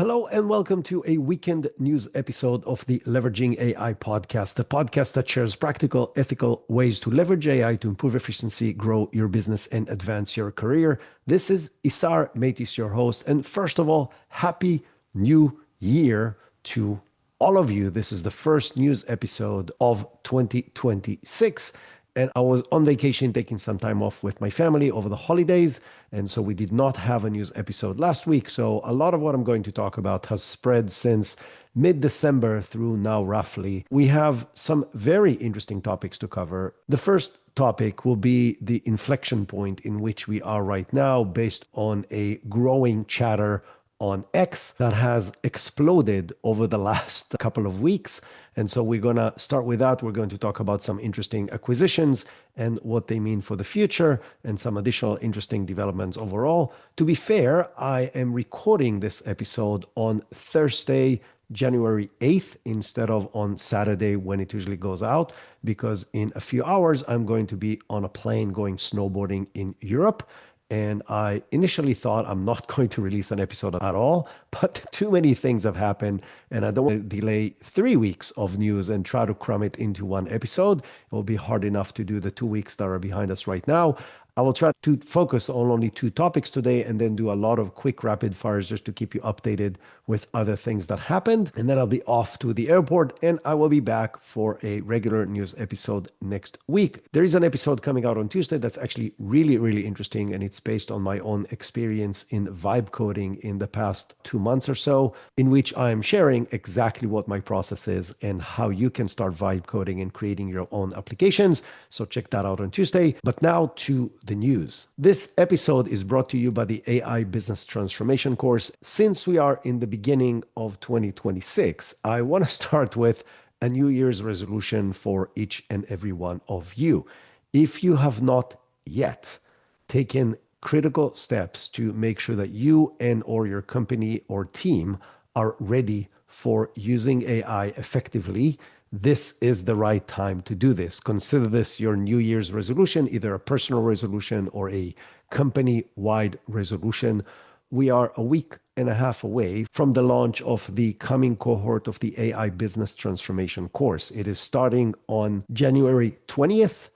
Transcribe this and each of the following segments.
Hello and welcome to a weekend news episode of the Leveraging AI podcast, the podcast that shares practical, ethical ways to leverage AI to improve efficiency, grow your business, and advance your career. This is Isar Meitis, your host. And first of all, Happy New Year to all of you. This is the first news episode of 2026. And I was on vacation taking some time off with my family over the holidays. And so we did not have a news episode last week. So a lot of what I'm going to talk about has spread since mid-December through now roughly. We have some very interesting topics to cover. The first topic will be the inflection point in which we are right now based on a growing chatter on X that has exploded over the last couple of weeks. And so we're going to start with that. We're going to talk about some interesting acquisitions and what they mean for the future and some additional interesting developments overall. To be fair, I am recording this episode on Thursday, January 8th, instead of on Saturday when it usually goes out, because in a few hours, I'm going to be on a plane going snowboarding in Europe. And I initially thought I'm not going to release an episode at all, but too many things have happened and I don't want to delay 3 weeks of news and try to cram it into one episode. It will be hard enough to do the 2 weeks that are behind us right now. I will try to focus on only 2 topics today and then do a lot of quick rapid fires just to keep you updated with other things that happened. And then I'll be off to the airport and I will be back for a regular news episode next week. There is an episode coming out on Tuesday that's actually really interesting, and it's based on my own experience in vibe coding in the past 2 months or so, in which I am sharing exactly what my process is and how you can start vibe coding and creating your own applications. So check that out on Tuesday. But now to the news. This episode is brought to you by the AI Business Transformation course. Since we are in the beginning of 2026, I want to start with a New Year's resolution for each and every one of you. If you have not yet taken critical steps to make sure that you and or your company or team are ready for using AI effectively, this is the right time to do this. Consider this your New Year's resolution, either a personal resolution or a company-wide resolution. We are a week and a half away from the launch of the coming cohort of the AI Business Transformation course. It is starting on January 20th,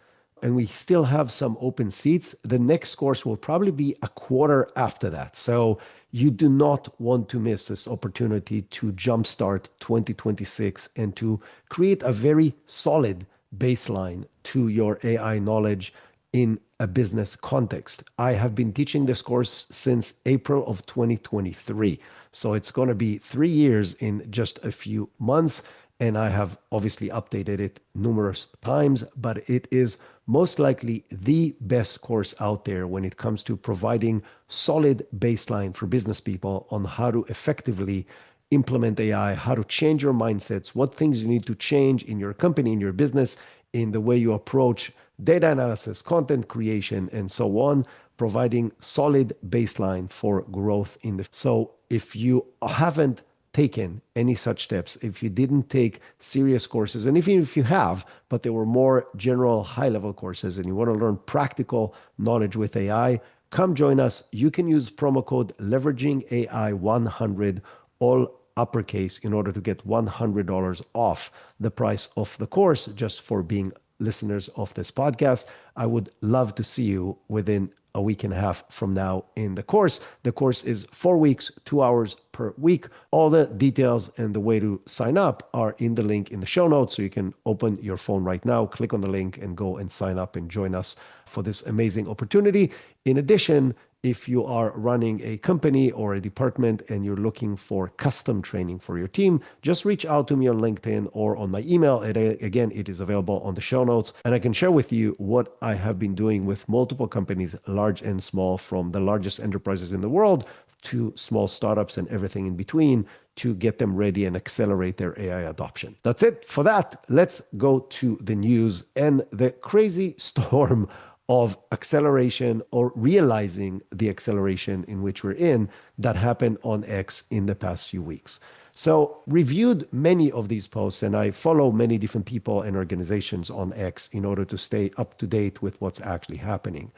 and we still have some open seats. The next course will probably be a quarter after that. So you do not want to miss this opportunity to jumpstart 2026 and to create a very solid baseline to your AI knowledge in a business context. I have been teaching this course since April of 2023. So it's going to be 3 years in just a few months. And I have obviously updated it numerous times, but it is most likely the best course out there when it comes to providing solid baseline for business people on how to effectively implement AI, how to change your mindsets, what things you need to change in your company, in your business, in the way you approach data analysis, content creation, and so on, providing solid baseline for growth in the. So if you haven't taken any such steps, if you didn't take serious courses, and even if you have, but they were more general high-level courses and you want to learn practical knowledge with AI, come join us. You can use promo code leveraging AI 100, all uppercase, in order to get $100 off the price of the course just for being listeners of this podcast. I would love to see you within a week and a half from now in the course. The course is 4 weeks, 2 hours per week. All the details and the way to sign up are in the link in the show notes. So you can open your phone right now, click on the link and go and sign up and join us for this amazing opportunity. In addition, if you are running a company or a department and you're looking for custom training for your team, just reach out to me on LinkedIn or on my email. Again, it is available on the show notes. And I can share with you what I have been doing with multiple companies, large and small, from the largest enterprises in the world to small startups and everything in between, to get them ready and accelerate their AI adoption. That's it for that. Let's go to the news and the crazy storm of acceleration, or realizing the acceleration in which we're in, that happened on X in the past few weeks. So reviewed many of these posts, and I follow many different people and organizations on X in order to stay up to date with what's actually happening.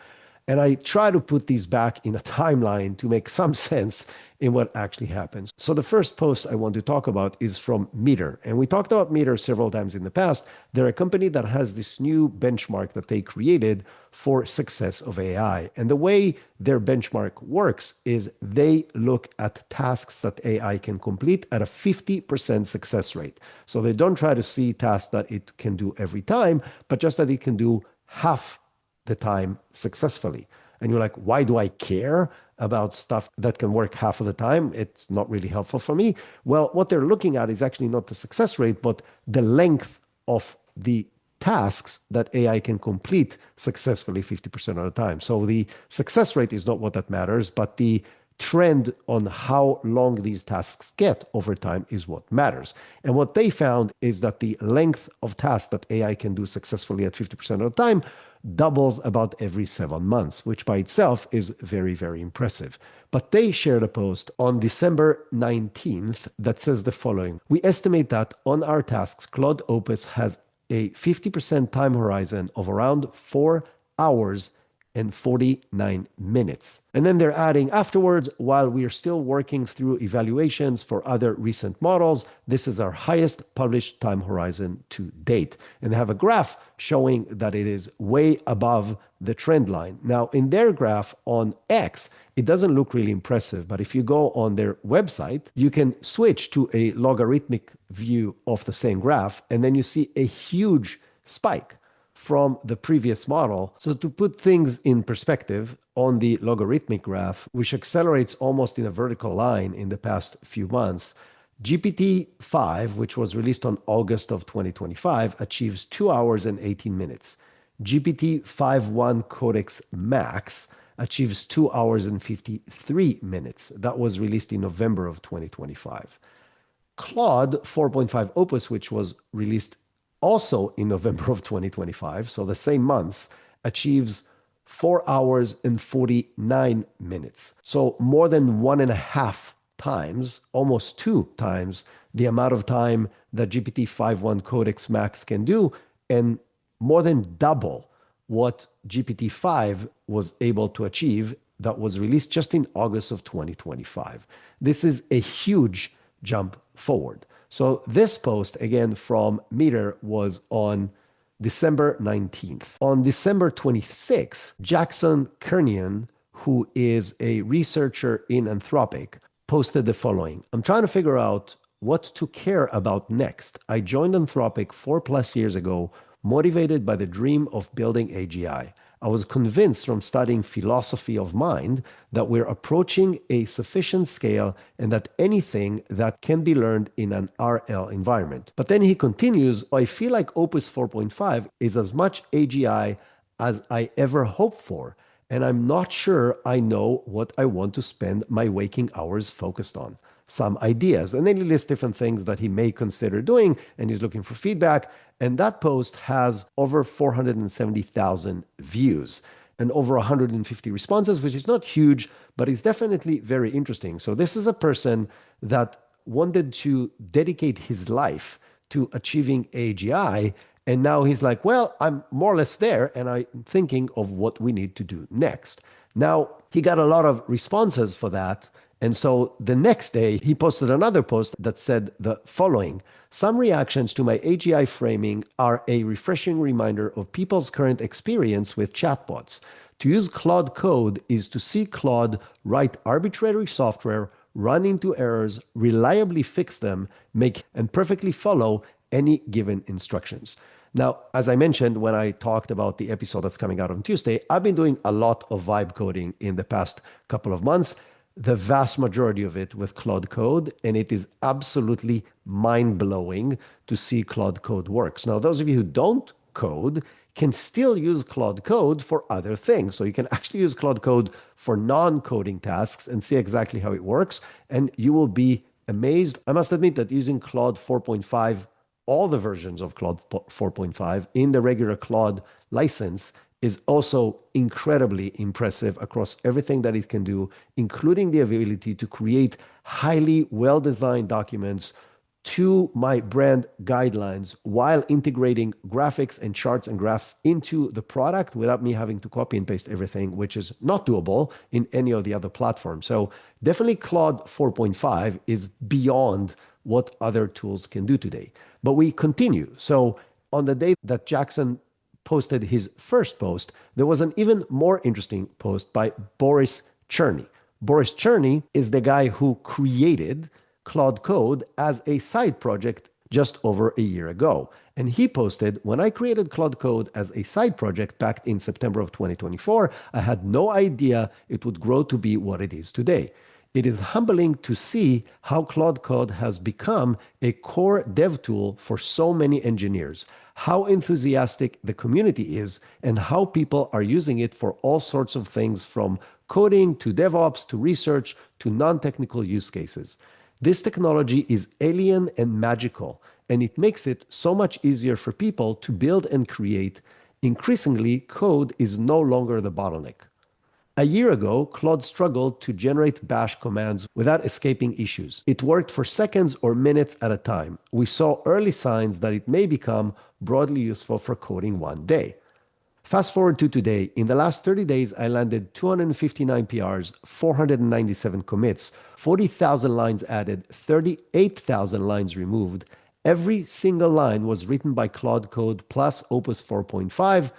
And I try to put these back in a timeline to make some sense in what actually happens. So the first post I want to talk about is from Meter. And we talked about Meter several times in the past. They're a company that has this new benchmark that they created for success of AI. And the way their benchmark works is they look at tasks that AI can complete at a 50% success rate. So they don't try to see tasks that it can do every time, but just that it can do half the time successfully. And you're like, why do I care about stuff that can work half of the time? It's not really helpful for me. Well, what they're looking at is actually not the success rate, but the length of the tasks that AI can complete successfully 50% of the time. So the success rate is not what that matters, but the trend on how long these tasks get over time is what matters. And what they found is that the length of tasks that AI can do successfully at 50% of the time doubles about every 7 months, which by itself is very, very impressive. But they shared a post on December 19th that says the following: we estimate that on our tasks, Claude Opus has a 50% time horizon of around 4 hours and 49 minutes. And then they're adding afterwards, while we are still working through evaluations for other recent models, this is our highest published time horizon to date. And they have a graph showing that it is way above the trend line. Now, in their graph on X, it doesn't look really impressive, but if you go on their website, you can switch to a logarithmic view of the same graph, and then you see a huge spike from the previous model. So to put things in perspective, on the logarithmic graph, which accelerates almost in a vertical line in the past few months, GPT-5, which was released on August of 2025, achieves 2 hours and 18 minutes. GPT-5.1 Codex Max achieves 2 hours and 53 minutes. That was released in November of 2025. Claude 4.5 Opus, which was released also in November of 2025, so the same months, achieves 4 hours and 49 minutes. So more than 1.5 times, almost 2 times the amount of time that GPT-5.1 Codex Max can do, and more than double what GPT-5 was able to achieve that was released just in August of 2025. This is a huge jump forward. So this post, again, from Meter, was on December 19th. On December 26th, Jackson Kernion, who is a researcher in Anthropic, posted the following: I'm trying to figure out what to care about next. I joined Anthropic 4+ years ago, motivated by the dream of building AGI. I was convinced from studying philosophy of mind that we're approaching a sufficient scale and that anything that can be learned in an RL environment. But then he continues, I feel like Opus 4.5 is as much AGI as I ever hoped for, and I'm not sure I know what I want to spend my waking hours focused on. Some ideas. And then he lists different things that he may consider doing, and he's looking for feedback. And that post has over 470,000 views and over 150 responses, which is not huge, but is definitely very interesting. So this is a person that wanted to dedicate his life to achieving AGI. And now he's like, well, I'm more or less there, and I'm thinking of what we need to do next. Now, he got a lot of responses for that. And so the next day, he posted another post that said the following: some reactions to my AGI framing are a refreshing reminder of people's current experience with chatbots. To use Claude code is to see Claude write arbitrary software, run into errors, reliably fix them, make and perfectly follow any given instructions. Now, as I mentioned when I talked about the episode that's coming out on Tuesday, I've been doing a lot of vibe coding in the past couple of months, the vast majority of it with Claude Code, and it is absolutely mind-blowing to see Claude Code works. Now, those of you who don't code can still use Claude Code for other things. So you can actually use Claude Code for non-coding tasks and see exactly how it works, and you will be amazed. I must admit that using Claude 4.5, all the versions of Claude 4.5 in the regular Claude license is also incredibly impressive across everything that it can do, including the ability to create highly well-designed documents to my brand guidelines while integrating graphics and charts and graphs into the product without me having to copy and paste everything, which is not doable in any of the other platforms. So definitely Claude 4.5 is beyond what other tools can do today. But we continue. So on the day that Jackson posted his first post, there was an even more interesting post by Boris Cherny. Boris Cherny is the guy who created Claude Code as a side project just over a year ago. And he posted, when I created Claude Code as a side project back in September of 2024, I had no idea it would grow to be what it is today. It is humbling to see how Claude Code has become a core dev tool for so many engineers, how enthusiastic the community is, and how people are using it for all sorts of things from coding to DevOps to research to non-technical use cases. This technology is alien and magical, and it makes it so much easier for people to build and create. Increasingly, code is no longer the bottleneck. A year ago, Claude struggled to generate bash commands without escaping issues. It worked for seconds or minutes at a time. We saw early signs that it may become broadly useful for coding one day. Fast forward to today. In the last 30 days, I landed 259 PRs, 497 commits, 40,000 lines added, 38,000 lines removed. Every single line was written by Claude Code plus Opus 4.5.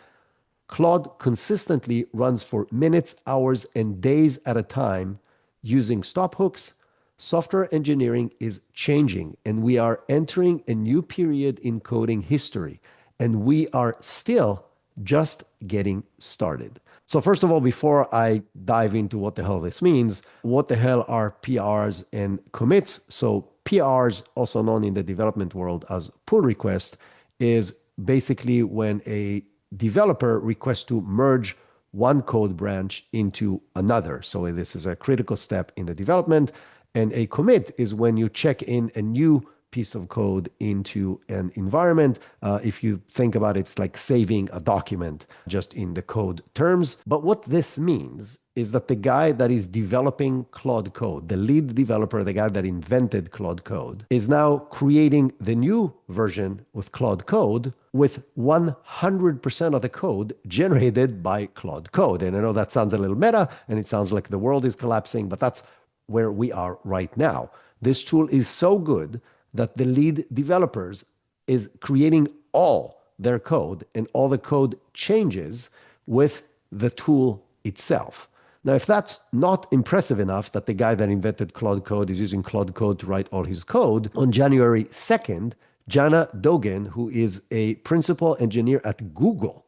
Claude consistently runs for minutes, hours, and days at a time using stop hooks. Software engineering is changing, and we are entering a new period in coding history, and we are still just getting started. So first of all, before I dive into what the hell this means, what the hell are PRs and commits? So PRs, also known in the development world as pull request, is basically when a developer requests to merge one code branch into another. So this is a critical step in the development. And a commit is when you check in a new piece of code into an environment. If you think about it, it's like saving a document just in the code terms. But what this means is that the guy that is developing Claude Code, the lead developer, the guy that invented Claude Code, is now creating the new version with Claude Code with 100% of the code generated by Claude Code. And I know that sounds a little meta and it sounds like the world is collapsing, but that's where we are right now. This tool is so good that the lead developers is creating all their code and all the code changes with the tool itself. Now, if that's not impressive enough that the guy that invented Claude Code is using Claude Code to write all his code, on January 2nd, Jana Dogen, who is a principal engineer at Google,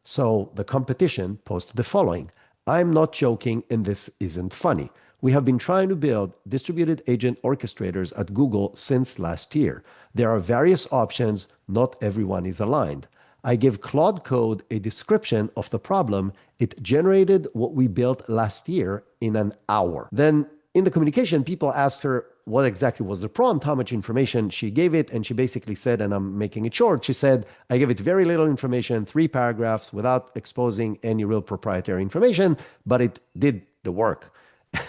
so the competition, posted the following: I'm not joking, and this isn't funny. We have been trying to build distributed agent orchestrators at Google since last year. There are various options. Not everyone is aligned. I give Claude Code a description of the problem. It generated what we built last year in an hour. Then in the communication, people asked her what exactly was the prompt, how much information she gave it. And she basically said, and I'm making it short, she said, I gave it very little information, 3 paragraphs without exposing any real proprietary information, but it did the work.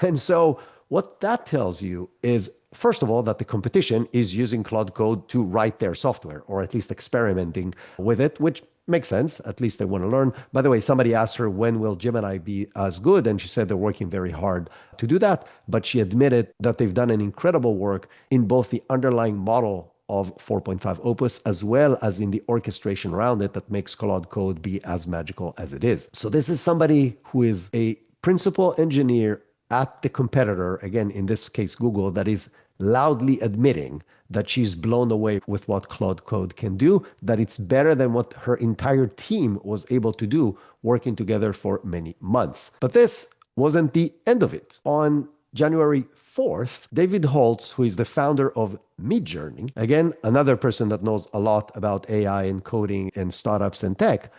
And so what that tells you is, first of all, that the competition is using Claude Code to write their software, or at least experimenting with it, which makes sense. At least they want to learn. By the way, somebody asked her, when will Gemini be as good? And she said they're working very hard to do that. But she admitted that they've done an incredible work in both the underlying model of 4.5 Opus, as well as in the orchestration around it that makes Claude Code be as magical as it is. So this is somebody who is a principal engineer at the competitor, again, in this case, Google, that is loudly admitting that she's blown away with what Claude Code can do, that it's better than what her entire team was able to do working together for many months. But this wasn't the end of it. On January 4th, David Holtz, who is the founder of Midjourney, again, another person that knows a lot about AI and coding and startups and tech,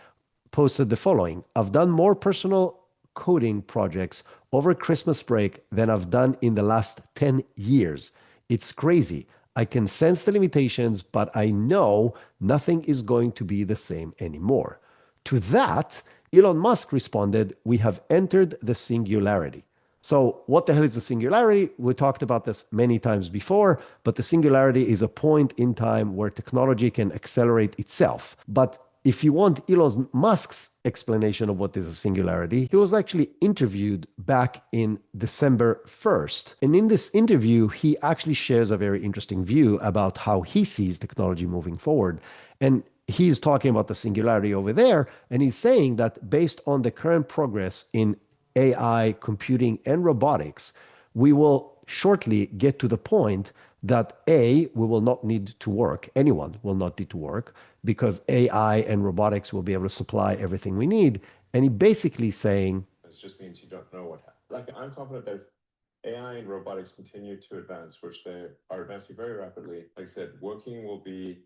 posted the following: I've done more personal coding projects over Christmas break than I've done in the last 10 years. It's crazy. I can sense the limitations, but I know nothing is going to be the same anymore. To that, Elon Musk responded, we have entered the singularity. So, what the hell is the singularity? We talked about this many times before, but the singularity is a point in time where technology can accelerate itself. But if you want Elon Musk's explanation of what is a singularity, he was actually interviewed back in December 1st. And in this interview, he actually shares a very interesting view about how he sees technology moving forward. And he's talking about the singularity over there, and he's saying that based on the current progress in AI, computing, and robotics, we will shortly get to the point that A, we will not need to work. Anyone will not need to work because AI and robotics will be able to supply everything we need. And he basically saying, It just means you don't know what happened. Like, I'm confident that if AI and robotics continue to advance, which they are advancing very rapidly, like I said, working will be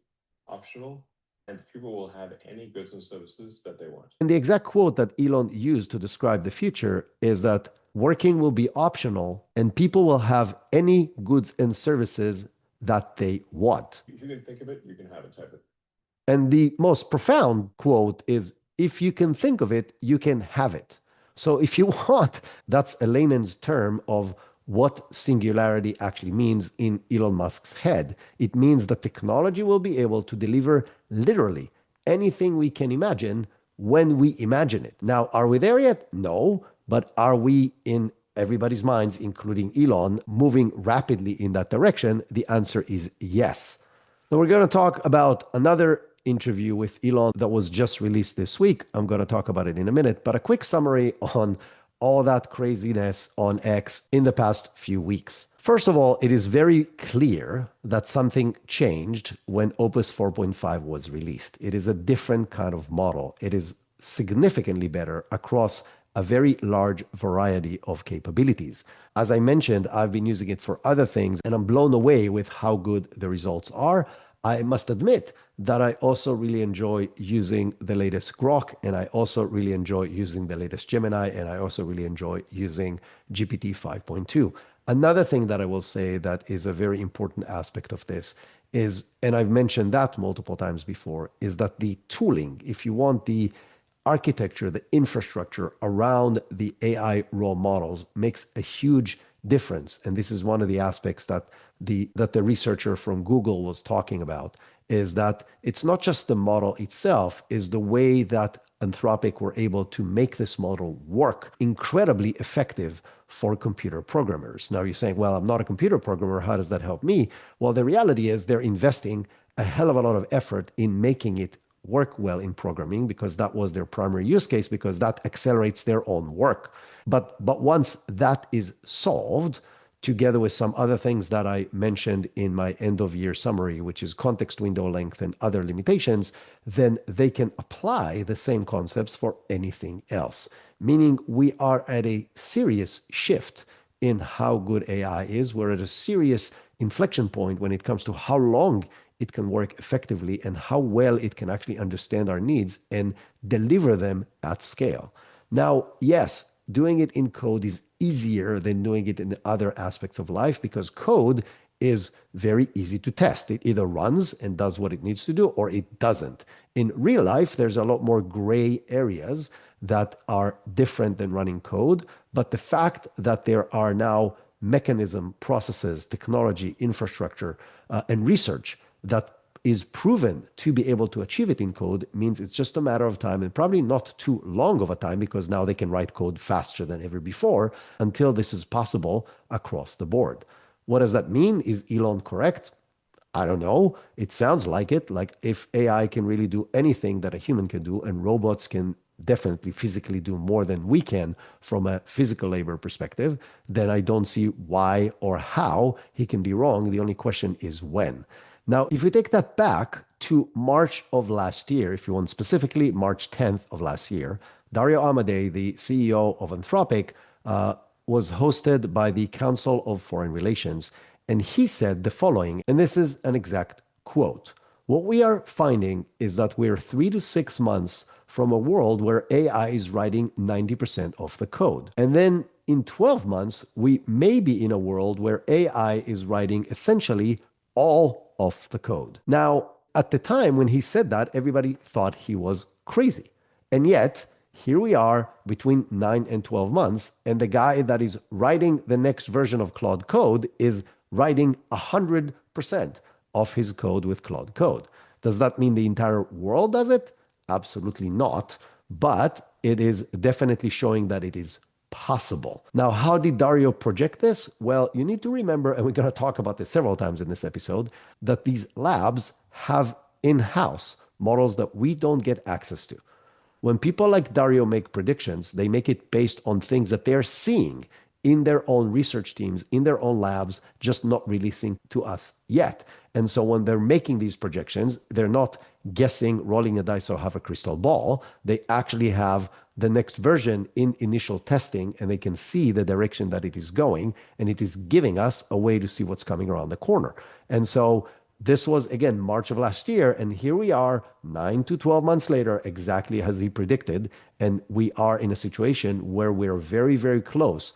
optional and people will have any goods and services that they want. and the exact quote that Elon used to describe the future is that working will be optional and people will have any goods and services that they want. If you can think of it, you can have it, type it. And the most profound quote is, if you can think of it, you can have it. So if you want, that's a layman's term of what singularity actually means in Elon Musk's head. It means that technology will be able to deliver literally anything we can imagine when we imagine it. Now, are we there yet? No. But are we, in everybody's minds, including Elon, moving rapidly in that direction? The answer is yes. So we're going to talk about another interview with Elon that was just released this week. I'm going to talk about it in a minute, but a quick summary on all that craziness on X in the past few weeks. First of all, it is very clear that something changed when Opus 4.5 was released. It is a different kind of model. It is significantly better across a very large variety of capabilities. As I mentioned, I've been using it for other things and I'm blown away with how good the results are. I must admit that I also really enjoy using the latest Grok, and I also really enjoy using the latest Gemini, and I also really enjoy using GPT 5.2. Another thing that I will say that is a very important aspect of this is, and I've mentioned that multiple times before, is that the tooling, if you want the architecture, the infrastructure around the AI raw models makes a huge difference. And this is one of the aspects that the researcher from Google was talking about, is that it's not just the model itself, is the way that Anthropic were able to make this model work incredibly effective for computer programmers. Now you're saying, well, I'm not a computer programmer. How does that help me? Well, the reality is they're investing a hell of a lot of effort in making it work well in programming because that was their primary use case, because that accelerates their own work. But once that is solved, together with some other things that I mentioned in my end of year summary, which is context window length and other limitations, then they can apply the same concepts for anything else. Meaning we are at a serious shift in how good AI is. We're at a serious inflection point when it comes to how long it can work effectively and how well it can actually understand our needs and deliver them at scale. Now, yes, doing it in code is easier than doing it in other aspects of life because code is very easy to test. It either runs and does what it needs to do or it doesn't. In real life, there's a lot more gray areas that are different than running code. But the fact that there are now mechanism, processes, technology, infrastructure, and research that is proven to be able to achieve it in code means it's just a matter of time, and probably not too long of a time, because now they can write code faster than ever before until this is possible across the board. What does that mean? Is Elon correct? I don't know. It sounds like it. Like if AI can really do anything that a human can do, and robots can definitely physically do more than we can from a physical labor perspective, then I don't see why or how he can be wrong. The only question is when. Now, if we take that back to March of last year, if you want specifically March 10th of last year, Dario Amodei, the CEO of Anthropic, was hosted by the Council of Foreign Relations. And he said the following, and this is an exact quote. What we are finding is that we're 3 to 6 months from a world where AI is writing 90% of the code. And then in 12 months, we may be in a world where AI is writing essentially all of the code. Now, at the time when he said that, everybody thought he was crazy. And yet, Here we are between 9 and 12 months, and the guy that is writing the next version of Claude Code is writing 100% of his code with Claude Code. Does that mean the entire world does it? Absolutely not. But it is definitely showing that it is possible. Now, how did Dario project this? Well, you need to remember, and we're going to talk about this several times in this episode, that these labs have in-house models that we don't get access to. When people like Dario make predictions, they make it based on things that they're seeing in their own research teams, in their own labs, just not releasing to us yet. And so when they're making these projections, they're not guessing, rolling a dice, or have a crystal ball. They actually have the next version in initial testing, and they can see the direction that it is going, and it is giving us a way to see what's coming around the corner. And so this was, again, March of last year, and here we are 9 to 12 months later, exactly as he predicted, and we are in a situation where we're very, very close,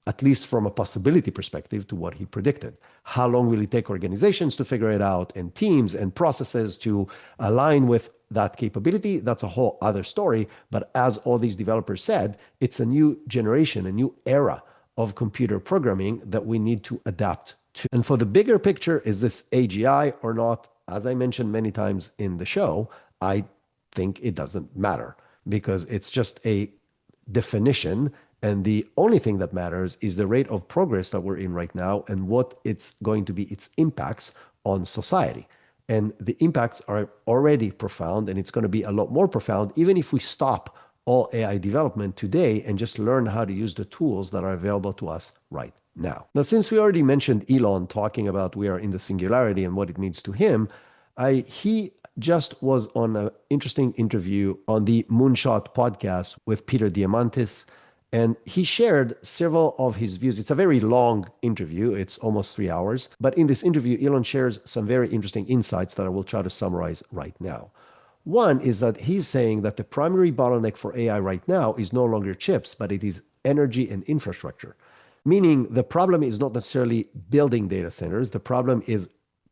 at least from a possibility perspective, to what he predicted. How long will it take organizations to figure it out, and teams and processes to align with that capability? That's a whole other story. But as all these developers said, it's a new generation, a new era of computer programming that we need to adapt to. And for the bigger picture, is this AGI or not? As I mentioned many times in the show, I think it doesn't matter, because it's just a definition. And the only thing that matters is the rate of progress that we're in right now and what it's going to be, its impacts on society. And the impacts are already profound, and it's going to be a lot more profound even if we stop all AI development today and just learn how to use the tools that are available to us right now. Now, since we already mentioned Elon talking about we are in the singularity and what it means to him, he just was on an interesting interview on the Moonshot podcast with Peter Diamandis. And he shared several of his views. It's a very long interview. It's almost 3 hours. But in this interview, Elon shares some very interesting insights that I will try to summarize right now. One is that he's saying that the primary bottleneck for AI right now is no longer chips, but it is energy and infrastructure. Meaning the problem is not necessarily building data centers. The problem is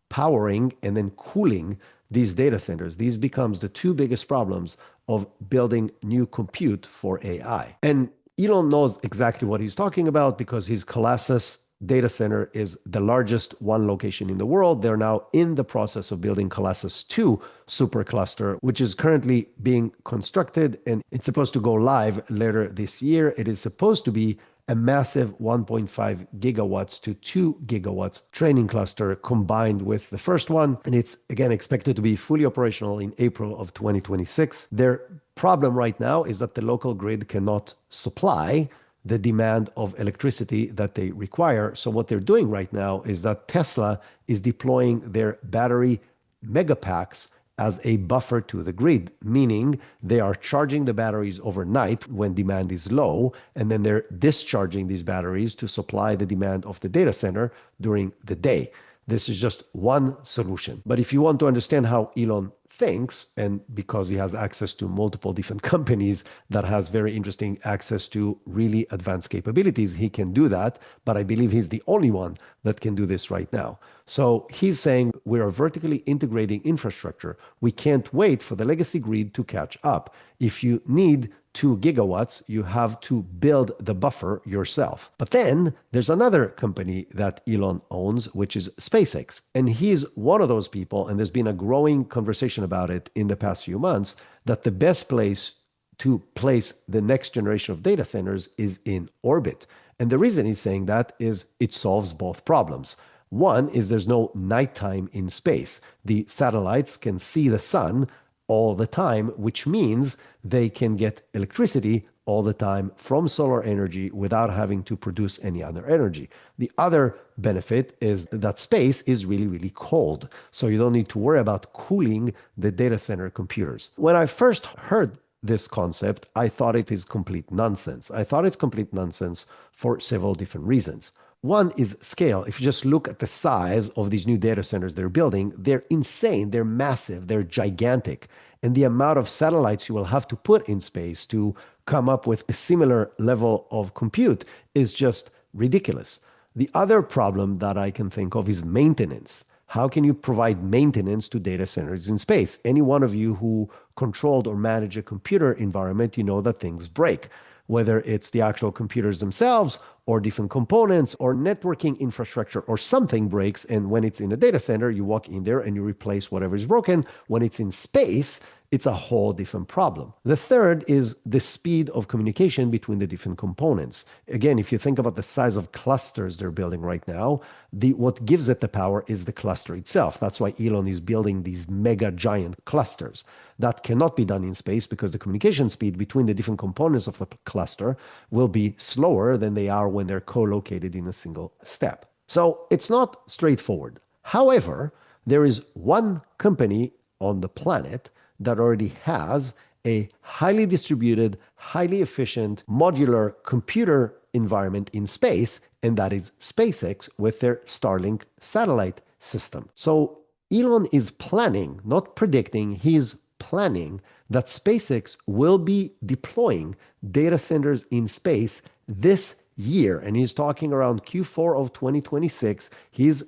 powering and then cooling these data centers. These becomes the two biggest problems of building new compute for AI. And Elon knows exactly what he's talking about, because his Colossus data center is the largest one location in the world. They're now in the process of building Colossus 2 supercluster, which is currently being constructed, and it's supposed to go live later this year. It is supposed to be a massive 1.5 gigawatts to 2 gigawatts training cluster combined with the first one. And it's, again, expected to be fully operational in April of 2026. Their problem right now is that the local grid cannot supply the demand of electricity that they require. So what they're doing right now is that Tesla is deploying their battery megapacks as a buffer to the grid, meaning they are charging the batteries overnight when demand is low, and then they're discharging these batteries to supply the demand of the data center during the day. This is just one solution. But if you want to understand how Elon thinks, and because he has access to multiple different companies that has very interesting access to really advanced capabilities, he can do that. But I believe he's the only one that can do this right now. So he's saying we are vertically integrating infrastructure. We can't wait for the legacy grid to catch up. If you need 2 gigawatts, you have to build the buffer yourself. But then there's another company that Elon owns, which is SpaceX. And he's one of those people, and there's been a growing conversation about it in the past few months, that the best place to place the next generation of data centers is in orbit. And the reason he's saying that is it solves both problems. One is there's no nighttime in space. The satellites can see the sun all the time, which means they can get electricity all the time from solar energy without having to produce any other energy. The other benefit is that space is really, really cold. So you don't need to worry about cooling the data center computers. When I first heard this concept, I thought it is complete nonsense. I thought it's complete nonsense for several different reasons. One is scale. If you just look at the size of these new data centers they're building, they're insane, they're massive, they're gigantic. And the amount of satellites you will have to put in space to come up with a similar level of compute is just ridiculous. The other problem that I can think of is maintenance. how can you provide maintenance to data centers in space? Any one of you who controlled or managed a computer environment, you know that things break, whether it's the actual computers themselves or different components or networking infrastructure or something breaks. And when it's in a data center, you walk in there and you replace whatever is broken. When it's in space, it's a whole different problem. The third is the speed of communication between the different components. Again, if you think about the size of clusters they're building right now, what gives it the power is the cluster itself. That's why Elon is building these mega giant clusters. That cannot be done in space because the communication speed between the different components of the cluster will be slower than they are when they're co-located in a single step. So it's not straightforward. However, there is one company on the planet that already has a highly distributed, highly efficient, modular computer environment in space, and that is SpaceX with their Starlink satellite system. So Elon is planning, not predicting, he's planning that SpaceX will be deploying data centers in space this year. And he's talking around Q4 of 2026. He's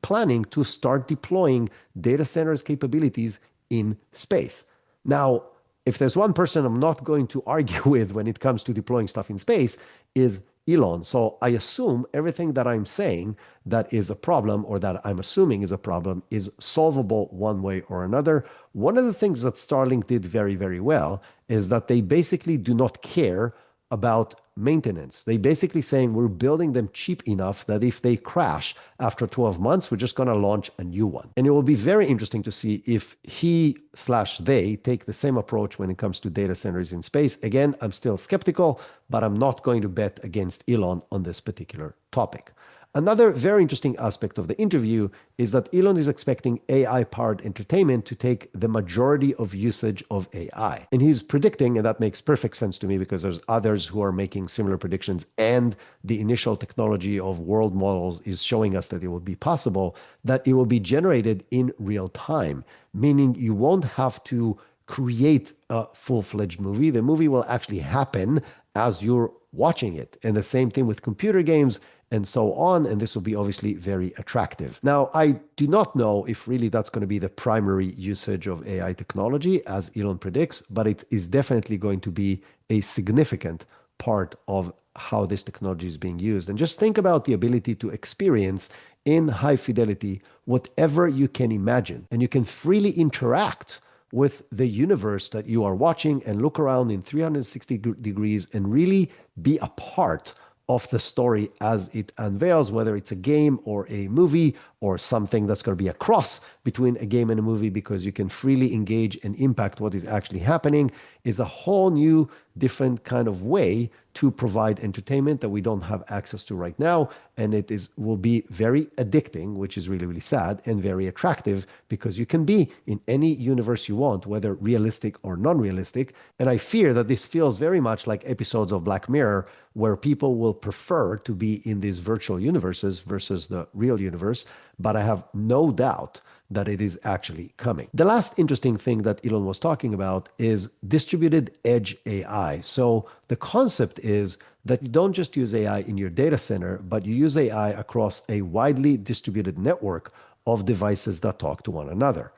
planning to start deploying data centers capabilities in space. Now, if there's one person I'm not going to argue with when it comes to deploying stuff in space is Elon. So I assume everything that I'm saying that is a problem or that I'm assuming is a problem is solvable one way or another. One of the things that Starlink did very, very well is that they basically do not care about maintenance. They basically saying we're building them cheap enough that if they crash after 12 months, we're just going to launch a new one. And it will be very interesting to see if he/they take the same approach when it comes to data centers in space. Again, I'm still skeptical, but I'm not going to bet against Elon on this particular topic. Another very interesting aspect of the interview is that Elon is expecting AI-powered entertainment to take the majority of usage of AI. And he's predicting, and that makes perfect sense to me because there's others who are making similar predictions, and the initial technology of world models is showing us that it will be possible, that it will be generated in real time, meaning you won't have to create a full-fledged movie. The movie will actually happen as you're watching it. And the same thing with computer games and so on. And this will be obviously very attractive. Now, I do not know if really that's going to be the primary usage of AI technology, as Elon predicts, but it is definitely going to be a significant part of how this technology is being used. And just think about the ability to experience in high fidelity whatever you can imagine. And you can freely interact with the universe that you are watching and look around in 360 degrees and really be a part of the story as it unveils, whether it's a game or a movie or something that's going to be a cross between a game and a movie, because you can freely engage and impact what is actually happening, is a whole new different kind of way to provide entertainment that we don't have access to right now. And it will be very addicting, which is really, really sad, and very attractive because you can be in any universe you want, whether realistic or non-realistic. And I fear that this feels very much like episodes of Black Mirror, where people will prefer to be in these virtual universes versus the real universe. But I have no doubt that it is actually coming. The last interesting thing that Elon was talking about is distributed edge AI. So the concept is that you don't just use AI in your data center, but you use AI across a widely distributed network of devices that talk to one another.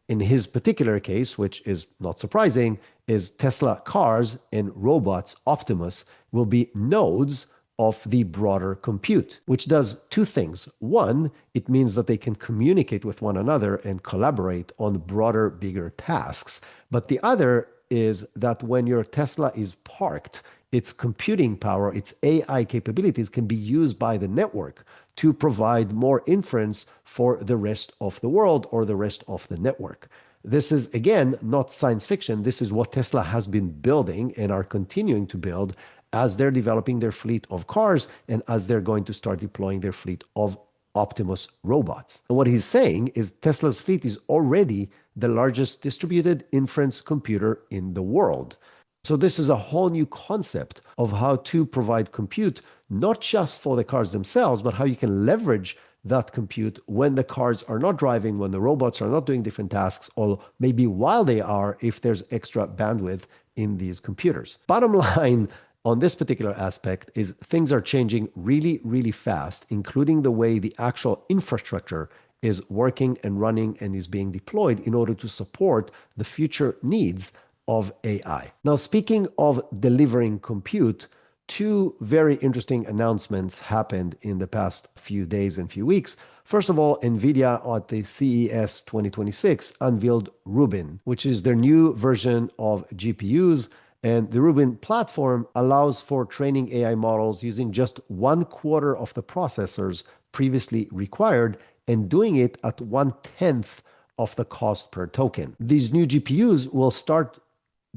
In his particular case, which is not surprising, is Tesla cars and robots, Optimus, will be nodes of the broader compute, which does two things. One, it means that they can communicate with one another and collaborate on broader, bigger tasks. But the other is that when your Tesla is parked, its computing power, its AI capabilities can be used by the network to provide more inference for the rest of the world or the rest of the network. This is, again, not science fiction. This is what Tesla has been building and are continuing to build as they're developing their fleet of cars and as they're going to start deploying their fleet of Optimus robots. And what he's saying is Tesla's fleet is already the largest distributed inference computer in the world. So this is a whole new concept of how to provide compute, not just for the cars themselves, but how you can leverage that compute when the cars are not driving, when the robots are not doing different tasks, or maybe while they are, if there's extra bandwidth in these computers. Bottom line, on this particular aspect is things are changing really, really fast, including the way the actual infrastructure is working and running and is being deployed in order to support the future needs of AI. Now, speaking of delivering compute, two very interesting announcements happened in the past few days and few weeks. First of all, NVIDIA at the CES 2026 unveiled Rubin, which is their new version of GPUs. And the Rubin platform allows for training AI models using just 1/4 of the processors previously required and doing it at 1/10 of the cost per token. These new GPUs will start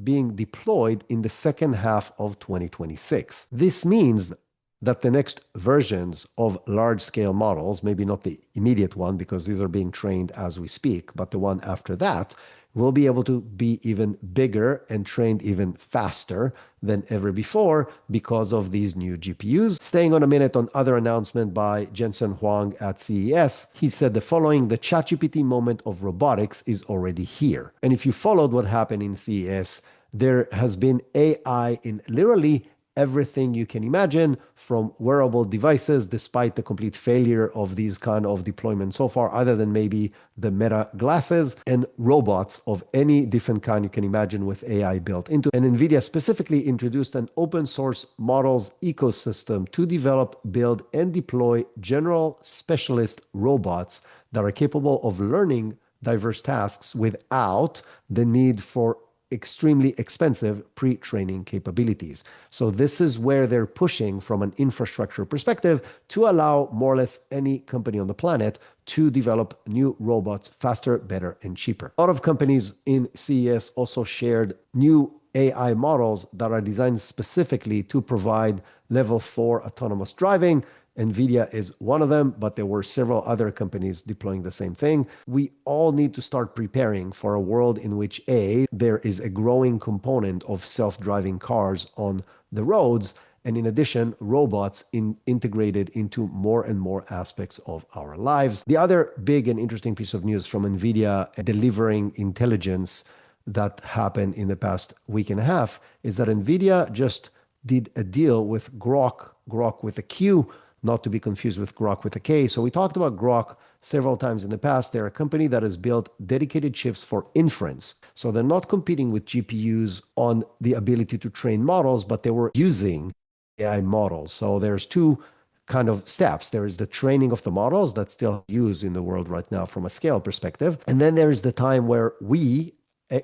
being deployed in the second half of 2026. This means that the next versions of large-scale models, maybe not the immediate one because these are being trained as we speak, but the one after that, will be able to be even bigger and trained even faster than ever before because of these new GPUs. Staying on a minute on other announcement by Jensen Huang at CES, he said the following: the ChatGPT moment of robotics is already here. And if you followed what happened in CES, there has been AI in literally everything you can imagine, from wearable devices, despite the complete failure of these kind of deployments so far, other than maybe the Meta glasses, and robots of any different kind you can imagine with AI built into. And NVIDIA specifically introduced an open source models ecosystem to develop, build, and deploy general specialist robots that are capable of learning diverse tasks without the need for extremely expensive pre-training capabilities. So this is where they're pushing from an infrastructure perspective to allow more or less any company on the planet to develop new robots faster, better, and cheaper. A lot of companies in CES also shared new AI models that are designed specifically to provide level 4 autonomous driving. NVIDIA is one of them, but there were several other companies deploying the same thing. We all need to start preparing for a world in which there is a growing component of self-driving cars on the roads, and in addition, robots integrated into more and more aspects of our lives. The other big and interesting piece of news from NVIDIA delivering intelligence that happened in the past week and a half is that NVIDIA just did a deal with Grok with a Q, not to be confused with Grok with a K. So we talked about Grok several times in the past. They're a company that has built dedicated chips for inference. So they're not competing with GPUs on the ability to train models, but they were using AI models. So there's two kind of steps. There is the training of the models that's still used in the world right now from a scale perspective. And then there is the time where we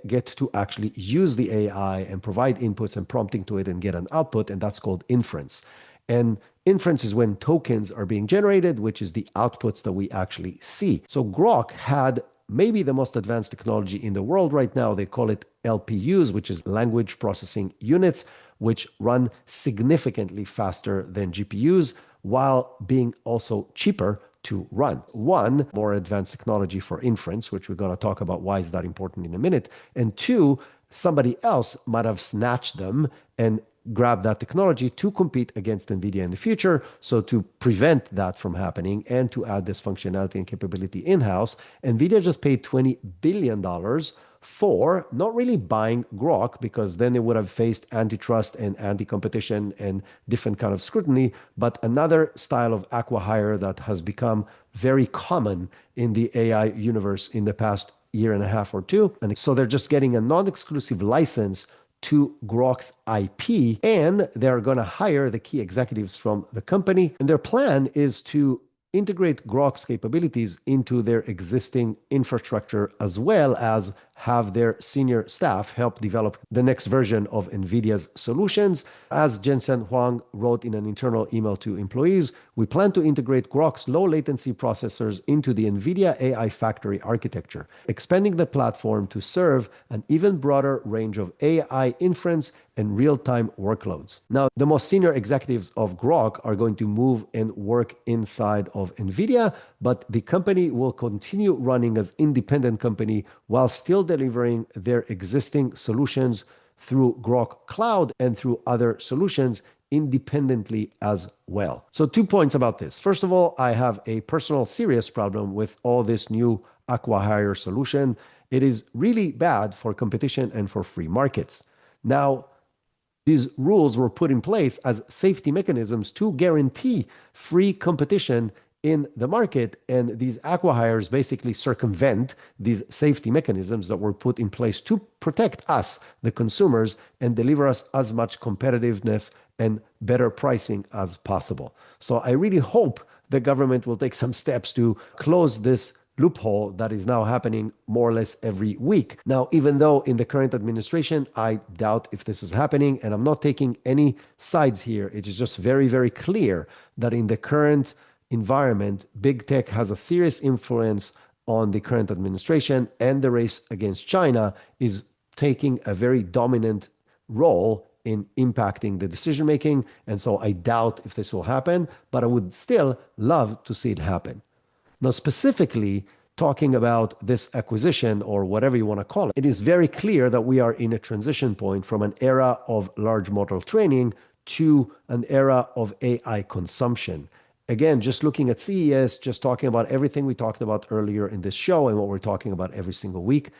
get to actually use the AI and provide inputs and prompting to it and get an output, and that's called inference. And inference is when tokens are being generated, which is the outputs that we actually see. So Grok had maybe the most advanced technology in the world right now. They call it LPUs, which is language processing units, which run significantly faster than GPUs while being also cheaper to run. One, more advanced technology for inference, which we're going to talk about why is that important in a minute. And two, somebody else might have snatched them and grab that technology to compete against NVIDIA in the future. So to prevent that from happening and to add this functionality and capability in-house, NVIDIA just paid $20 billion for not really buying Grok, because then it would have faced antitrust and anti-competition and different kind of scrutiny, but another style of acqui-hire that has become very common in the AI universe in the past year and a half or two. And so they're just getting a non-exclusive license to Grok's IP, and they're going to hire the key executives from the company. And their plan is to integrate Grok's capabilities into their existing infrastructure, as well as have their senior staff help develop the next version of NVIDIA's solutions. As Jensen Huang wrote in an internal email to employees, we plan to integrate Grok's low latency processors into the NVIDIA AI factory architecture, expanding the platform to serve an even broader range of AI inference and real-time workloads. Now, the most senior executives of Grok are going to move and work inside of NVIDIA, but the company will continue running as independent company while still delivering their existing solutions through Grok Cloud and through other solutions independently as well. So 2 points about this. First of all, I have a personal serious problem with all this new acqui-hire solution. It is really bad for competition and for free markets. Now, these rules were put in place as safety mechanisms to guarantee free competition in the market, and these acquihires basically circumvent these safety mechanisms that were put in place to protect us, the consumers, and deliver us as much competitiveness and better pricing as possible. So I really hope the government will take some steps to close this loophole that is now happening more or less every week. Now, even though in the current administration, I doubt if this is happening, and I'm not taking any sides here. It is just very, very clear that in the current environment, big tech has a serious influence on the current administration, and the race against China is taking a very dominant role in impacting the decision making. And so I doubt if this will happen, but I would still love to see it happen. Now, specifically talking about this acquisition or whatever you want to call it, it is very clear that we are in a transition point from an era of large model training to an era of AI consumption. Again, just looking at CES, just talking about everything we talked about earlier in this show and what we're talking about every single week,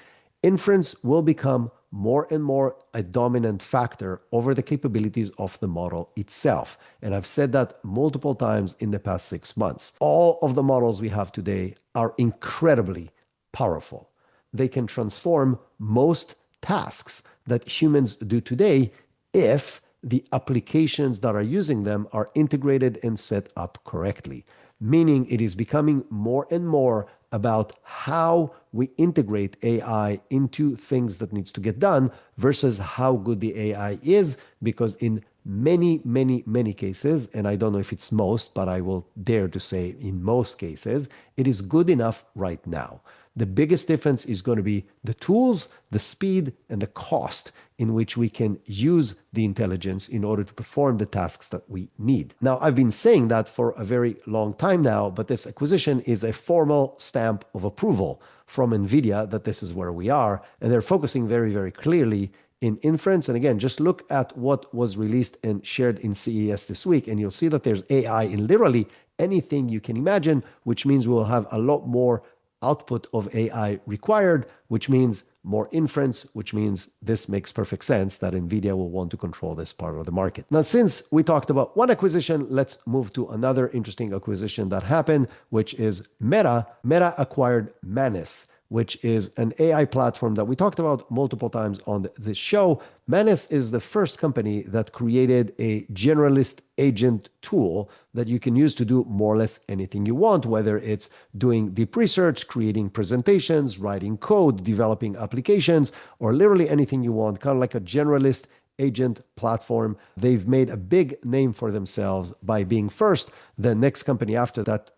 inference will become more and more a dominant factor over the capabilities of the model itself. And I've said that multiple times in the past 6 months. All of the models we have today are incredibly powerful. They can transform most tasks that humans do today if the applications that are using them are integrated and set up correctly. Meaning it is becoming more and more about how we integrate AI into things that needs to get done versus how good the AI is, because in many, many, many cases, and I don't know if it's most, but I will dare to say in most cases, it is good enough right now. The biggest difference is going to be the tools, the speed, and the cost in which we can use the intelligence in order to perform the tasks that we need. Now, I've been saying that for a very long time now, but this acquisition is a formal stamp of approval from NVIDIA that this is where we are, and they're focusing very, very clearly in inference. And again, just look at what was released and shared in CES this week, and you'll see that there's AI in literally anything you can imagine, which means we'll have a lot more output of AI required, which means more inference, which means this makes perfect sense that NVIDIA will want to control this part of the market. Now, since we talked about one acquisition, let's move to another interesting acquisition that happened, which is Meta. Meta acquired Manus, which is an AI platform that we talked about multiple times on this show. Manus is the first company that created a generalist agent tool that you can use to do more or less anything you want, whether it's doing deep research, creating presentations, writing code, developing applications, or literally anything you want, kind of like a generalist agent platform. They've made a big name for themselves by being first. The next company after that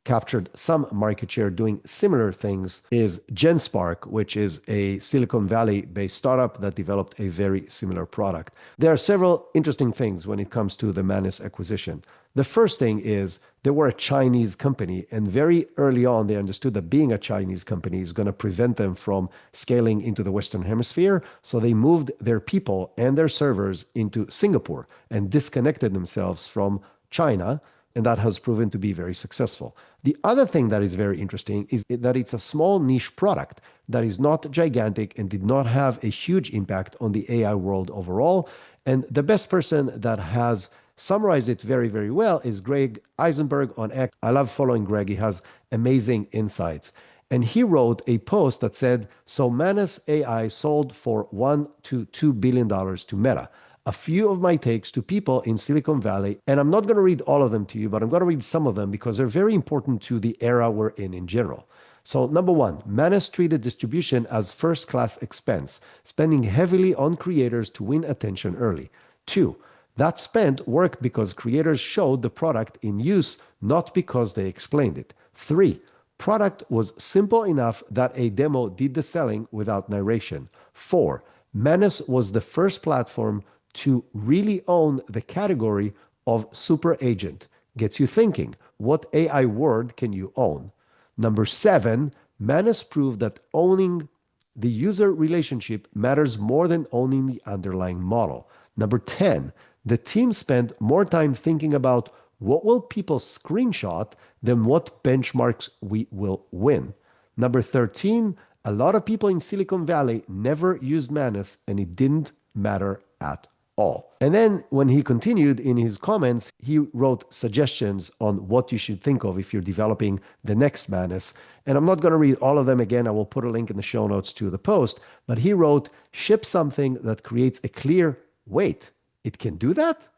captured some market share doing similar things is GenSpark, which is a Silicon Valley-based startup that developed a very similar product. There are several interesting things when it comes to the Manus acquisition. The first thing is they were a Chinese company, and very early on they understood that being a Chinese company is going to prevent them from scaling into the Western Hemisphere. So they moved their people and their servers into Singapore and disconnected themselves from China. And that has proven to be very successful. The other thing that is very interesting is that it's a small niche product that is not gigantic and did not have a huge impact on the AI world overall. And the best person that has summarized it very, very well is Greg Eisenberg on X. I love following Greg. He has amazing insights. And he wrote a post that said, so Manus AI sold for $1 to $2 billion to Meta. A few of my takes to people in Silicon Valley, and I'm not going to read all of them to you, but I'm going to read some of them because they're very important to the era we're in general. So number one, Manus treated distribution as first-class expense, spending heavily on creators to win attention early. 2, that spend worked because creators showed the product in use, not because they explained it. 3, product was simple enough that a demo did the selling without narration. 4, Manus was the first platform to really own the category of super agent. Gets you thinking, what AI word can you own? Number 7, Manus proved that owning the user relationship matters more than owning the underlying model. Number 10, the team spent more time thinking about what will people screenshot than what benchmarks we will win. Number 13, a lot of people in Silicon Valley never used Manus and it didn't matter at all. And then when he continued in his comments, he wrote suggestions on what you should think of if you're developing the next Manus. And I'm not going to read all of them again. I will put a link in the show notes to the post. But he wrote, ship something that creates a clear, wait, it can do that?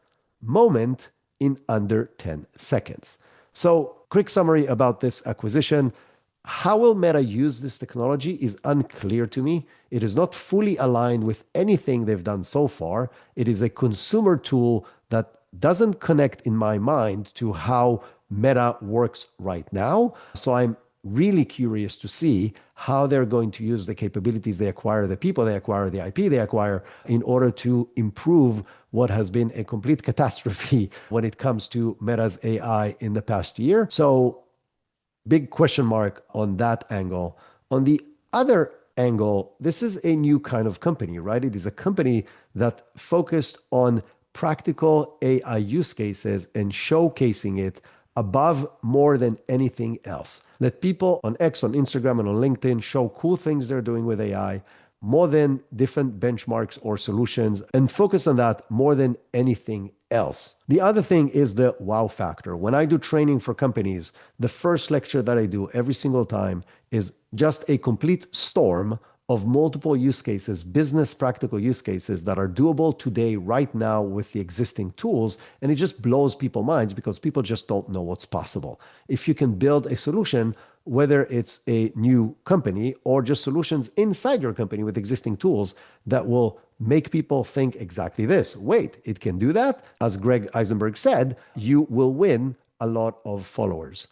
Moment in under 10 seconds. So, quick summary about this acquisition. How will Meta use this technology is unclear to me. It is not fully aligned with anything they've done so far. It is a consumer tool that doesn't connect in my mind to how Meta works right now. So I'm really curious to see how they're going to use the capabilities they acquire, the people they acquire, the IP they acquire, in order to improve what has been a complete catastrophe when it comes to Meta's AI in the past year. So big question mark on that angle. On the other angle, this is a new kind of company, right? It is a company that focused on practical AI use cases and showcasing it above more than anything else. Let people on X, on Instagram, and on LinkedIn show cool things they're doing with AI more than different benchmarks or solutions, and focus on that more than anything else. The other thing is the wow factor. When I do training for companies, the first lecture that I do every single time is just a complete storm of multiple use cases, business practical use cases that are doable today, right now, with the existing tools. And it just blows people's minds because people just don't know what's possible. If you can build a solution, whether it's a new company or just solutions inside your company with existing tools that will make people think exactly this. Wait, it can do that? As Greg Eisenberg said, you will win a lot of followers.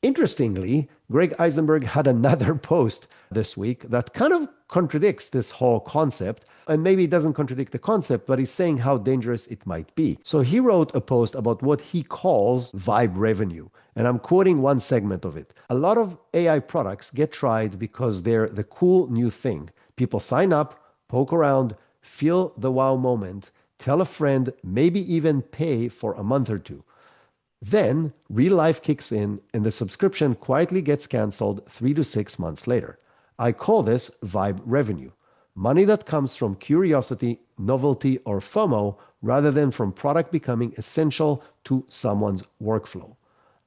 Interestingly, Greg Eisenberg had another post this week that kind of contradicts this whole concept. And maybe it doesn't contradict the concept, but he's saying how dangerous it might be. So he wrote a post about what he calls vibe revenue. And I'm quoting one segment of it. A lot of AI products get tried because they're the cool new thing. People sign up, poke around, feel the wow moment, tell a friend, maybe even pay for a month or two. Then real life kicks in and the subscription quietly gets canceled 3 to 6 months later. I call this vibe revenue. Money that comes from curiosity, novelty, or FOMO rather than from product becoming essential to someone's workflow.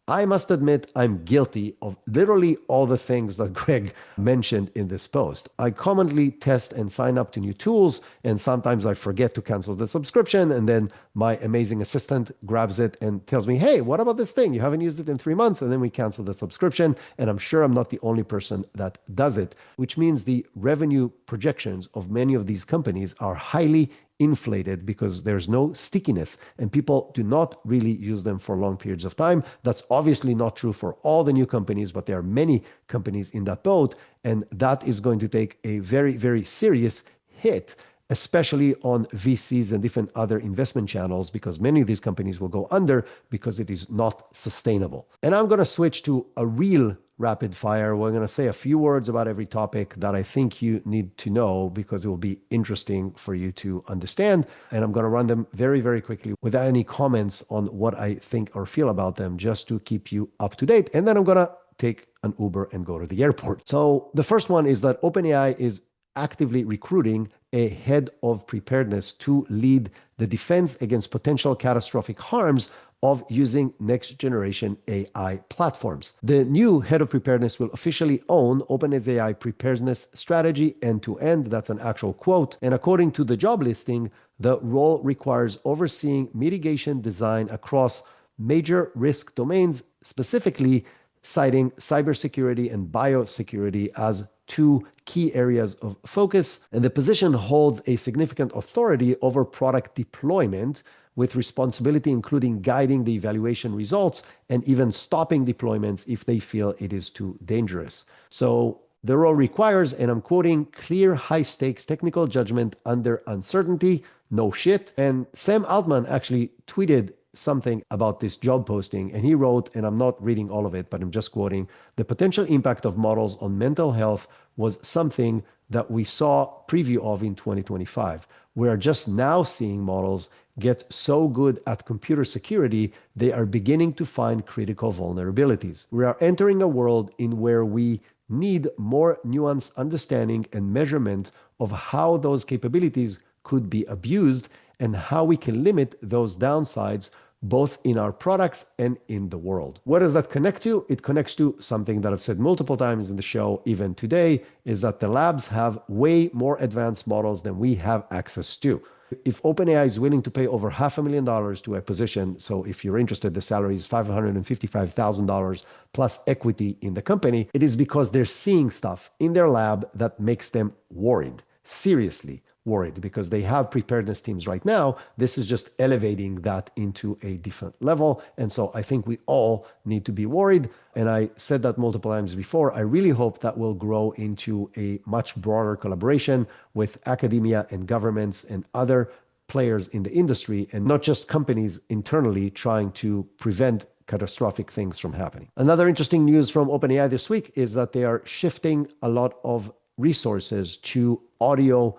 I must admit I'm guilty of literally all the things that Greg mentioned in this post. I commonly test and sign up to new tools, and sometimes I forget to cancel the subscription, and then my amazing assistant grabs it and tells me, hey, what about this thing? You haven't used it in 3 months, and then we cancel the subscription, and I'm sure I'm not the only person that does it, which means the revenue projections of many of these companies are highly inflated because there's no stickiness and people do not really use them for long periods of time. That's obviously not true for all the new companies, but there are many companies in that boat. And that is going to take a very, very serious hit, especially on VCs and different other investment channels, because many of these companies will go under because it is not sustainable. And I'm going to switch to a real rapid fire. We're going to say a few words about every topic that I think you need to know because it will be interesting for you to understand. And I'm going to run them very, very quickly without any comments on what I think or feel about them, just to keep you up to date. And then I'm going to take an Uber and go to the airport. So the first one is that OpenAI is actively recruiting a head of preparedness to lead the defense against potential catastrophic harms of using next generation AI platforms. The new head of preparedness will officially own OpenAI preparedness strategy end to end. That's an actual quote. And according to the job listing, the role requires overseeing mitigation design across major risk domains, specifically citing cybersecurity and biosecurity as two key areas of focus. And the position holds a significant authority over product deployment, with responsibility including guiding the evaluation results and even stopping deployments if they feel it is too dangerous. So the role requires, and I'm quoting, clear, high-stakes technical judgment under uncertainty. No shit. And Sam Altman actually tweeted something about this job posting, and he wrote, and I'm not reading all of it, but I'm just quoting, the potential impact of models on mental health was something that we saw preview of in 2025. We are just now seeing models get so good at computer security, they are beginning to find critical vulnerabilities. We are entering a world in where we need more nuanced understanding and measurement of how those capabilities could be abused, and how we can limit those downsides both in our products and in the world. What does that connect to? It connects to something that I've said multiple times in the show, even today, is that the labs have way more advanced models than we have access to. If OpenAI is willing to pay over $500,000 to a position, so if you're interested, the salary is $555,000 plus equity in the company, it is because they're seeing stuff in their lab that makes them worried, seriously worried, because they have preparedness teams right now. This is just elevating that into a different level. And so I think we all need to be worried. And I said that multiple times before. I really hope that will grow into a much broader collaboration with academia and governments and other players in the industry, and not just companies internally trying to prevent catastrophic things from happening. Another interesting news from OpenAI this week is that they are shifting a lot of resources to audio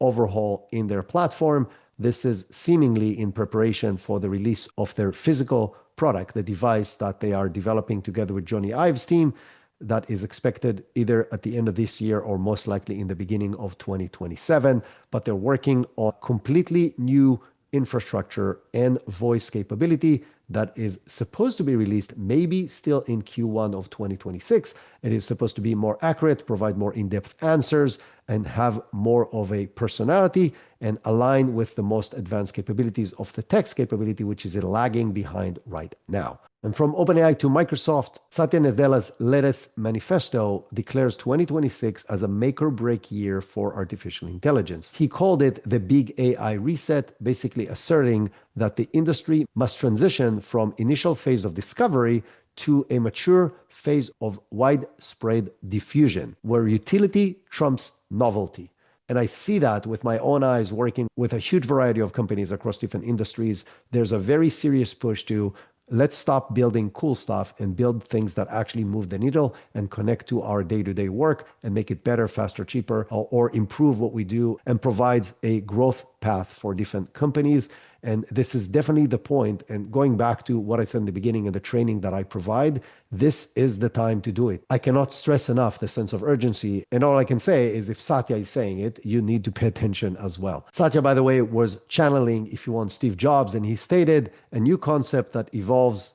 overhaul in their platform. This is seemingly in preparation for the release of their physical product, the device that they are developing together with Johnny Ive's team, that is expected either at the end of this year or most likely in the beginning of 2027. But they're working on completely new infrastructure and voice capability that is supposed to be released maybe still in Q1 of 2026. It is supposed to be more accurate, provide more in-depth answers, and have more of a personality and align with the most advanced capabilities of the text capability, which is lagging behind right now. And from OpenAI to Microsoft, Satya Nadella's latest manifesto declares 2026 as a make or break year for artificial intelligence. He called it the big AI reset, basically asserting that the industry must transition from initial phase of discovery to a mature phase of widespread diffusion, where utility trumps novelty. And I see that with my own eyes working with a huge variety of companies across different industries. There's a very serious push to let's stop building cool stuff and build things that actually move the needle and connect to our day-to-day work and make it better, faster, cheaper, or improve what we do and provides a growth path for different companies. And this is definitely the point. And going back to what I said in the beginning and the training that I provide, this is the time to do it. I cannot stress enough the sense of urgency. And all I can say is if Satya is saying it, you need to pay attention as well. Satya, by the way, was channeling, if you want, Steve Jobs, and he stated a new concept that evolves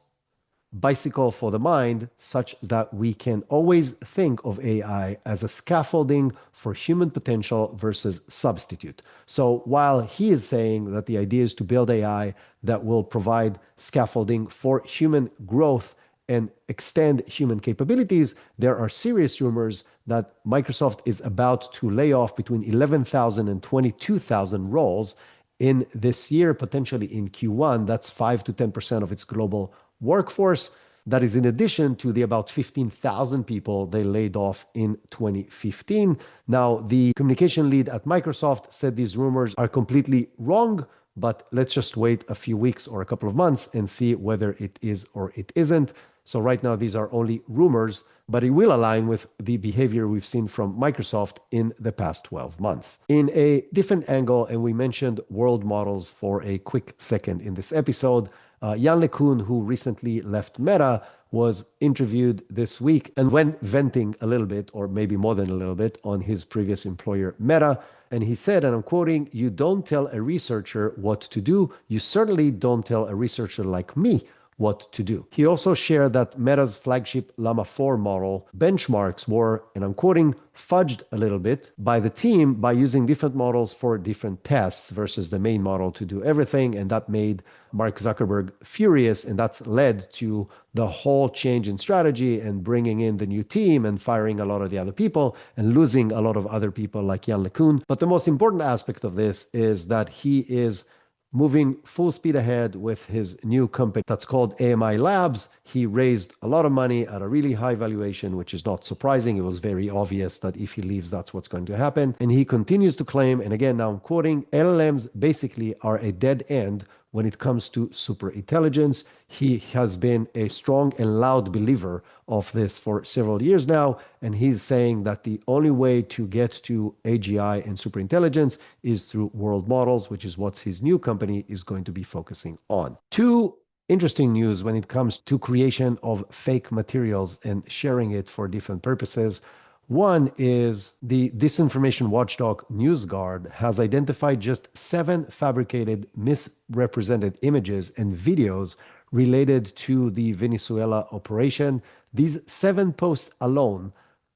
bicycle for the mind, such that we can always think of AI as a scaffolding for human potential versus substitute. So while he is saying that the idea is to build AI that will provide scaffolding for human growth and extend human capabilities, there are serious rumors that Microsoft is about to lay off between 11,000 and 22,000 roles in this year, potentially in Q1. That's 5 to 10% of its global workforce. That is in addition to the about 15,000 people they laid off in 2015. Now, the communication lead at Microsoft said these rumors are completely wrong, but let's just wait a few weeks or a couple of months and see whether it is or it isn't. So right now, these are only rumors, but it will align with the behavior we've seen from Microsoft in the past 12 months. In a different angle, and we mentioned world models for a quick second in this episode, Yann LeCun, who recently left Meta, was interviewed this week and went venting a little bit, or maybe more than a little bit, on his previous employer, Meta. And he said, and I'm quoting, "You don't tell a researcher what to do. You certainly don't tell a researcher like me what to do." He also shared that Meta's flagship Llama 4 model benchmarks were, and I'm quoting, fudged a little bit by the team by using different models for different tests versus the main model to do everything. And that made Mark Zuckerberg furious. And that's led to the whole change in strategy and bringing in the new team and firing a lot of the other people and losing a lot of other people like Yann LeCun. But the most important aspect of this is that he is moving full speed ahead with his new company that's called AMI Labs. He raised a lot of money at a really high valuation, which is not surprising. It was very obvious that if he leaves, that's what's going to happen. And he continues to claim, and again, now I'm quoting, LLMs basically are a dead end when it comes to super intelligence. He has been a strong and loud believer of this for several years now, and he's saying that the only way to get to AGI and super intelligence is through world models, which is what his new company is going to be focusing on. Two interesting news when it comes to creation of fake materials and sharing it for different purposes. One is the disinformation watchdog NewsGuard has identified just 7 fabricated, misrepresented images and videos related to the Venezuela operation. These 7 posts alone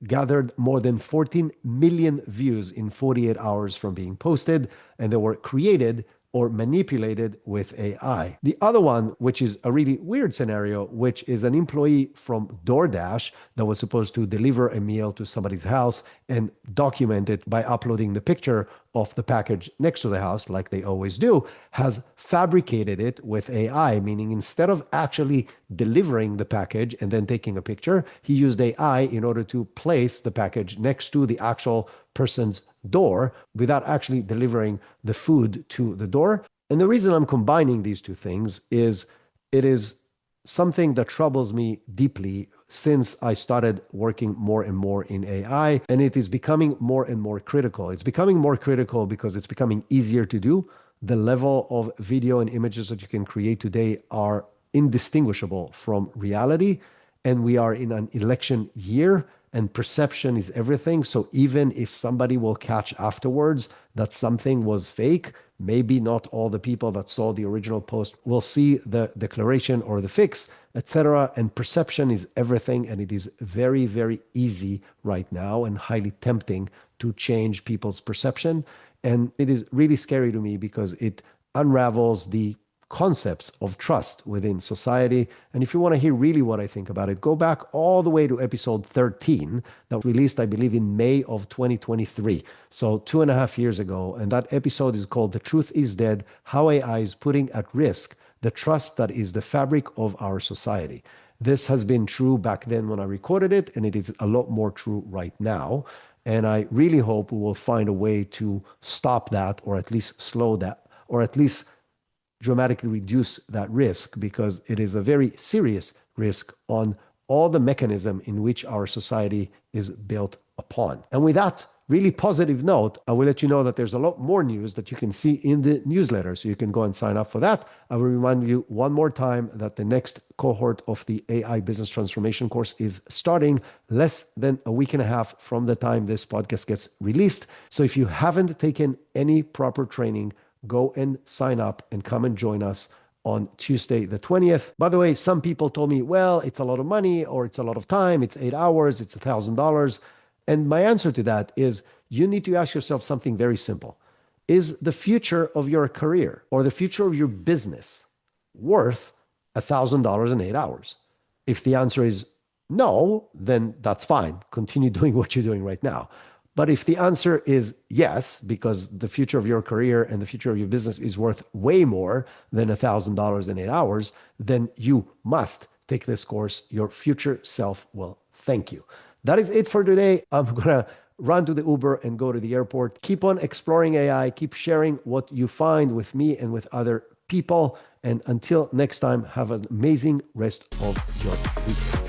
gathered more than 14 million views in 48 hours from being posted, and they were created or manipulated with AI. The other one, which is a really weird scenario, which is an employee from DoorDash that was supposed to deliver a meal to somebody's house and document it by uploading the picture of the package next to the house, like they always do, has fabricated it with AI, meaning instead of actually delivering the package and then taking a picture, he used AI in order to place the package next to the actual person's door without actually delivering the food to the door. And the reason I'm combining these two things is it is something that troubles me deeply since I started working more and more in AI, and it is becoming more and more critical. It's becoming more critical because it's becoming easier to do. The level of video and images that you can create today are indistinguishable from reality, and we are in an election year, and perception is everything. So even if somebody will catch afterwards that something was fake, maybe not all the people that saw the original post will see the declaration or the fix, etc. And perception is everything, and it is very, very easy right now and highly tempting to change people's perception. And it is really scary to me because it unravels the concepts of trust within society. And if you want to hear really what I think about it, go back all the way to episode 13 that was released, I believe, in May of 2023. So 2.5 years ago. And that episode is called The Truth is Dead, How AI is Putting at Risk the Trust that is the Fabric of Our Society. This has been true back then when I recorded it, and it is a lot more true right now. And I really hope we will find a way to stop that, or at least slow that, or at least dramatically reduce that risk, because it is a very serious risk on all the mechanism in which our society is built upon. And with that really positive note, I will let you know that there's a lot more news that you can see in the newsletter, so you can go and sign up for that. I will remind you one more time that the next cohort of the AI Business Transformation course is starting less than a week and a half from the time this podcast gets released. So if you haven't taken any proper training, go and sign up and come and join us on Tuesday the 20th. By the way, some people told me, well, it's a lot of money, or it's a lot of time, it's 8 hours, it's $1,000. And my answer to that is you need to ask yourself something very simple. Is the future of your career or the future of your business worth $1,000 in 8 hours? If the answer is no, then that's fine. Continue doing what you're doing right now. But if the answer is yes, because the future of your career and the future of your business is worth way more than $1,000 in 8 hours, then you must take this course. Your future self will thank you. That is it for today. I'm going to run to the Uber and go to the airport. Keep on exploring AI. Keep sharing what you find with me and with other people. And until next time, have an amazing rest of your week.